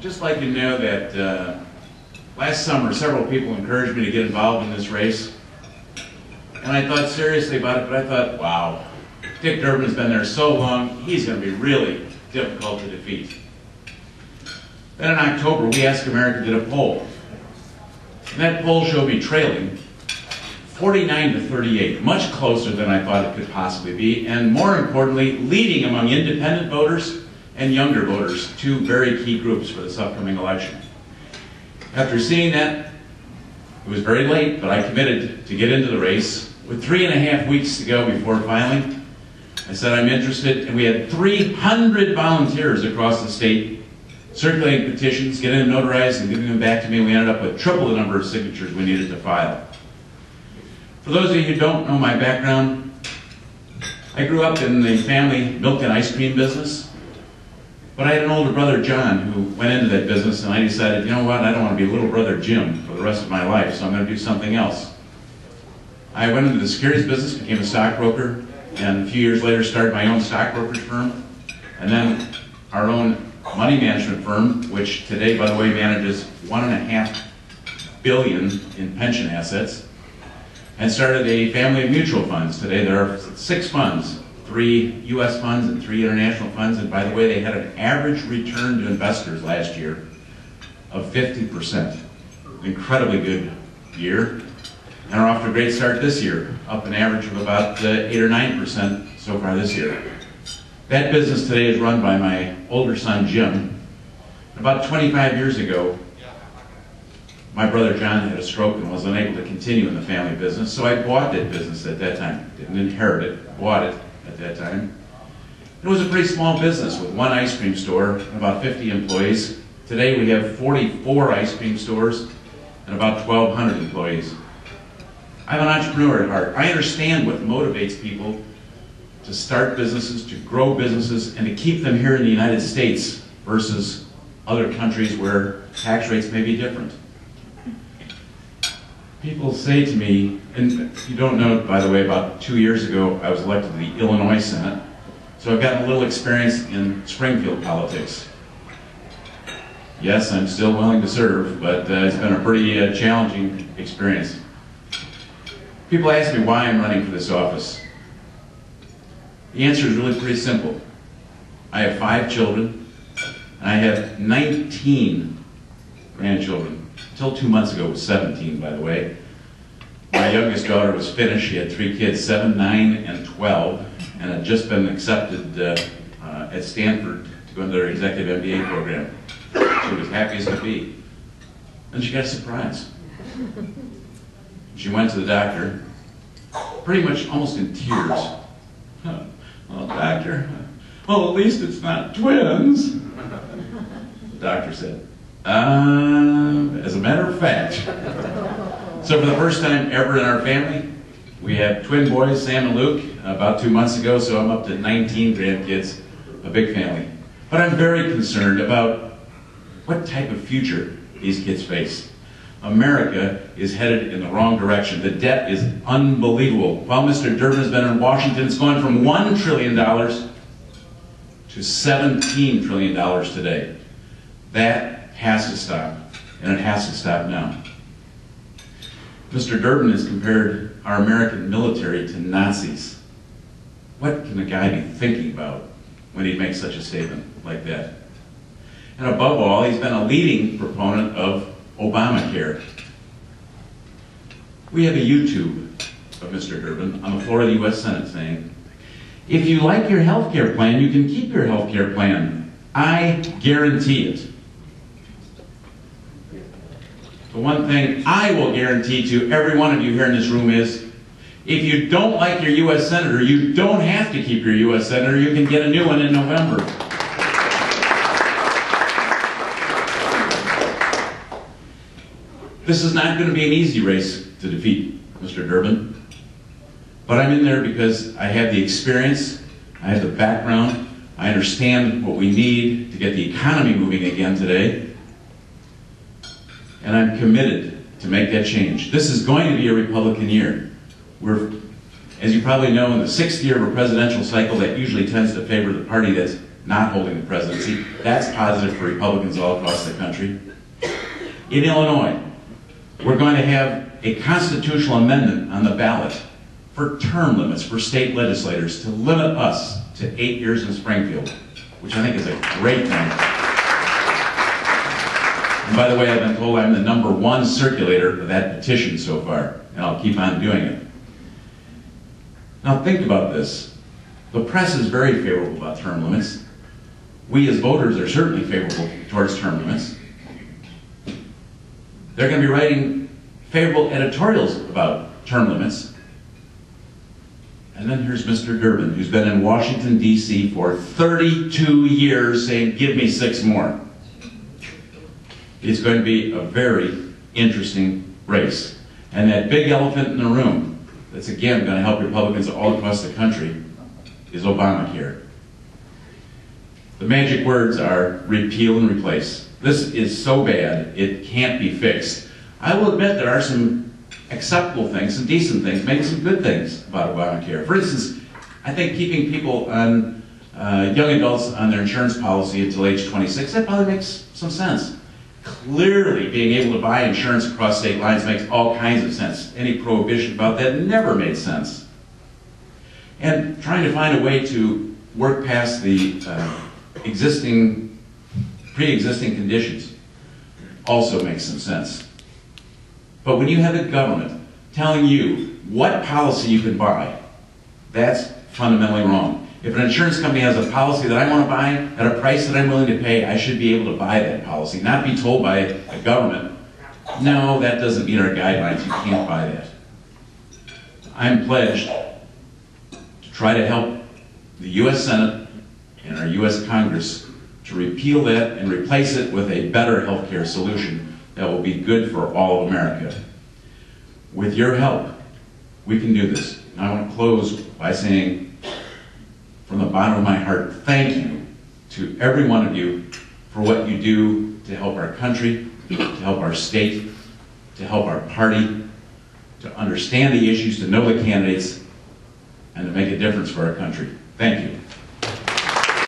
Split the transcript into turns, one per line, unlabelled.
just like to know that last summer several people encouraged me to get involved in this race. And I thought seriously about it, but I thought, wow, Dick Durbin has been there so long, he's going to be really difficult to defeat. Then in October, We Ask America did a poll. And that poll showed me trailing 49 to 38, much closer than I thought it could possibly be, and more importantly, leading among independent voters and younger voters, two very key groups for this upcoming election. After seeing that, it was very late, but I committed to get into the race. With 3.5 weeks to go before filing, I said I'm interested, and we had 300 volunteers across the state circulating petitions, getting them notarized and giving them back to me. We ended up with triple the number of signatures we needed to file. For those of you who don't know my background, I grew up in the family milk and ice cream business, but I had an older brother, John, who went into that business, and I decided, you know what, I don't want to be little brother Jim for the rest of my life, so I'm going to do something else. I went into the securities business, became a stockbroker, and a few years later started my own stockbrokerage firm, and then our own money management firm, which today, by the way, manages $1.5 billion in pension assets, and started a family of mutual funds. Today there are 6 funds, 3 U.S. funds and 3 international funds, and by the way, they had an average return to investors last year of 50%. Incredibly good year, and are off to a great start this year, up an average of about 8 or 9% so far this year. That business today is run by my older son, Jim. About 25 years ago, my brother John had a stroke and was unable to continue in the family business, so I bought that business at that time. Didn't inherit it, bought it at that time. It was a pretty small business with 1 ice cream store and about 50 employees. Today we have 44 ice cream stores and about 1,200 employees. I'm an entrepreneur at heart. I understand what motivates people to start businesses, to grow businesses, and to keep them here in the United States versus other countries where tax rates may be different. People say to me, and you don't know, by the way, about 2 years ago I was elected to the Illinois Senate, so I've gotten a little experience in Springfield politics. Yes, I'm still willing to serve, but it's been a pretty challenging experience. People ask me why I'm running for this office. The answer is really pretty simple. I have 5 children, and I have 19 grandchildren. Until 2 months ago, it was 17, by the way. My youngest daughter was finished. She had 3 kids, 7, 9, and 12, and had just been accepted at Stanford to go into their executive MBA program. She was happy as could be. Then she got a surprise. She went to the doctor, pretty much almost in tears. Well, doctor, well, at least it's not twins. The doctor said, as a matter of fact. So for the first time ever in our family, we have twin boys, Sam and Luke, about 2 months ago, so I'm up to 19 grandkids, a big family. But I'm very concerned about what type of future these kids face. America is headed in the wrong direction. The debt is unbelievable. While Mr. Durbin has been in Washington, it's gone from $1 trillion to $17 trillion today. That has to stop, and it has to stop now. Mr. Durbin has compared our American military to Nazis. What can a guy be thinking about when he makes such a statement like that? And above all, he's been a leading proponent of Obamacare. We have a YouTube of Mr. Durbin on the floor of the U.S. Senate saying, if you like your health care plan, you can keep your health care plan. I guarantee it. The one thing I will guarantee to every one of you here in this room is, if you don't like your U.S. Senator, you don't have to keep your U.S. Senator. You can get a new one in November. This is not going to be an easy race to defeat Mr. Durbin, but I'm in there because I have the experience, I have the background, I understand what we need to get the economy moving again today, and I'm committed to make that change. This is going to be a Republican year. We're, as you probably know, in the 6th year of a presidential cycle that usually tends to favor the party that's not holding the presidency. That's positive for Republicans all across the country. In Illinois, we're going to have a constitutional amendment on the ballot for term limits for state legislators to limit us to 8 years in Springfield, which I think is a great thing. And by the way, I've been told I'm the #1 circulator of that petition so far, and I'll keep on doing it. Now think about this. The press is very favorable about term limits. We as voters are certainly favorable towards term limits. They're going to be writing favorable editorials about term limits. And then here's Mr. Durbin, who's been in Washington, D.C. for 32 years saying, give me 6 more. It's going to be a very interesting race. And that big elephant in the room that's again going to help Republicans all across the country is Obamacare. The magic words are repeal and replace. This is so bad, it can't be fixed. I will admit there are some acceptable things, some decent things, maybe some good things about Obamacare. For instance, I think keeping people on, young adults on their insurance policy until age 26, that probably makes some sense. Clearly, being able to buy insurance across state lines makes all kinds of sense. Any prohibition about that never made sense. And trying to find a way to work past the pre-existing conditions also makes some sense. But when you have the government telling you what policy you can buy, that's fundamentally wrong. If an insurance company has a policy that I want to buy at a price that I'm willing to pay, I should be able to buy that policy, not be told by a government, no, that doesn't meet our guidelines, you can't buy that. I'm pledged to try to help the U.S. Senate and our U.S. Congress to repeal that and replace it with a better health care solution that will be good for all of America. With your help, we can do this. And I want to close by saying, from the bottom of my heart, thank you to every one of you for what you do to help our country, to help our state, to help our party, to understand the issues, to know the candidates, and to make a difference for our country. Thank you.